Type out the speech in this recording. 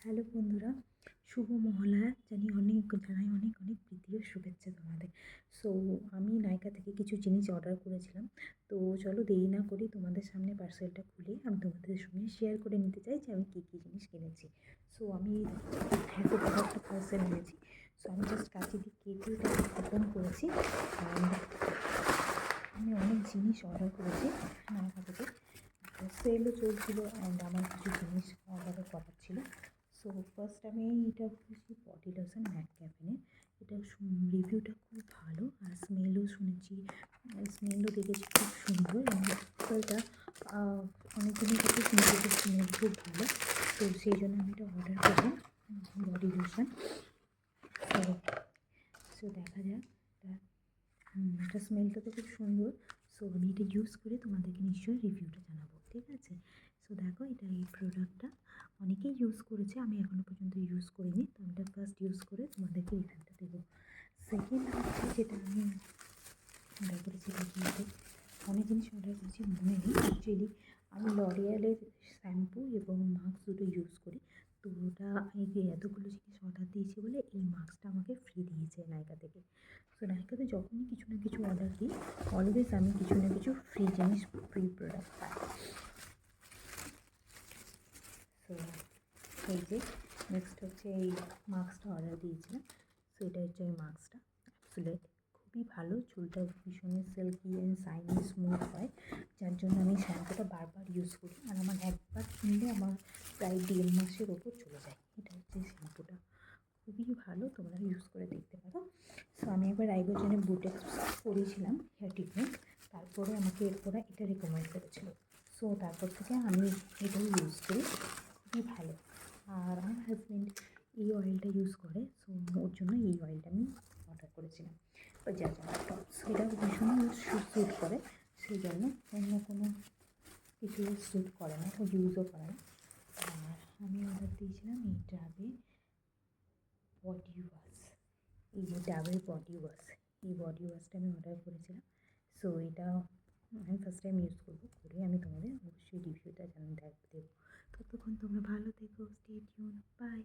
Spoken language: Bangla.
হ্যালো বন্ধুরা, শুভ মহালয়া জানাই অনেক অনেক প্রীতি ও শুভেচ্ছা তোমাদের। সো আমি নাইকা থেকে কিছু জিনিস অর্ডার করেছিলাম। তো চলো দেরি না করি, তোমাদের সামনে পার্সেলটা খুলে আমি তোমাদের সঙ্গে শেয়ার করে নিতে চাই যে আমি কী কী জিনিস কিনেছি। সো আমি এত বড় একটা পার্সেল এনেছি। সো আমি জাস্ট কাছে দিয়ে কেটে এটা ওপেন করেছি। অ্যান্ড আমি অনেক জিনিস অর্ডার করেছি নাইকা থেকে। সেলও চলছিল অ্যান্ড আমার কিছু জিনিস অর্ডারও করার ছিল। সো ফার্স্ট আমি এটা করেছি বডি লোশন ম্যাট ক্যাফিনের। এটা রিভিউটা খুব ভালো, আর স্মেলও শুনেছি, স্মেলও দেখেছি খুব সুন্দর, এবং এটা অনেক দিনের কাছে শুনেছি স্মেল খুব ভালো। তো সেই জন্য আমি এটা অর্ডার করলাম বডি লোশন। সো সো দেখা যাক এটা স্মেলটা তো খুব সুন্দর। সো আমি এটা ইউজ করে তোমাদেরকে নিশ্চয়ই রিভিউটা জানাবো, ঠিক আছে? সো দেখো, এটা এই প্রোডাক্টটা অনেকেই ইউজ করেছে, আমি এখনও পর্যন্ত ইউজ করিনি। তো আমি এটা ফার্স্ট ইউজ করে তোমাদেরকে রিভিউটা দেবো। সেকেন্ড হচ্ছে যেটা আমি অর্ডার করেছি রিভিউতে, অনেক জিনিস অর্ডার করেছি মনে নেই। অ্যাকচুয়ালি আমি লরিয়ালের শ্যাম্পু এবং মাস্ক দুটো ইউজ করি। তো ওটা এই যে এতগুলো জিনিস অর্ডার দিয়েছি বলে এই মাস্কটা আমাকে ফ্রি দিয়েছে নাইকা থেকে। সো নাইকাতে যখনই কিছু না কিছু অর্ডার দিই, অলওয়েজ আমি কিছু না কিছু ফ্রি জিনিস, ফ্রি প্রোডাক্ট পাই। সো এই যে নেক্সট হচ্ছে এই মাস্কটা অর্ডার দিয়েছিলাম। সো এটা হচ্ছে এই মাস্কটা, অ্যাবসোলিউট খুবই ভালো। চুলটা ভীষণই সিল্কি অ্যান্ড শাইনি স্মুথ হয়, যার জন্য আমি শ্যাম্পুটা বারবার ইউজ করি। আর আমার একবার কিনলে আমার প্রায় 1.5 মাসের ওপর চলে যায়। এটা হচ্ছে শ্যাম্পুটা খুবই ভালো, তোমরা ইউজ করে দেখতে পারো। সো আমি একবার আইব্রোজেনে বুটেক্স করিয়েছিলাম হেয়ার ট্রিটমেন্ট, তারপরে আমাকে এরপরে এটা রেকমেন্ড করেছিল। সো তারপর থেকে আমি এটাই ইউজ করি, খুবই ভালো। আর আমার হাজব্যান্ড এই অয়েলটা ইউজ করে, সো ওর জন্য এই অয়েলটা আমি অর্ডার করেছিলাম। বা যা টপস এটা ভীষণ স্যুট করে, সেই জন্য অন্য কোনো কিছু স্যুট করে না, ও ইউজও করে না। আর আমি অর্ডার দিয়েছিলাম এই ডাবের বডি ওয়াশ, এই যে ডাবের বডি ওয়াশ, এই বডি ওয়াশটা আমি অর্ডার করেছিলাম। সো এটা আমি ফার্স্ট টাইম ইউজ করবো, করে আমি তোমাদের অবশ্যই রিভিউটা দেবো। ততক্ষণ তোমরা ভালো থেকো, স্টে টিউন, বাই।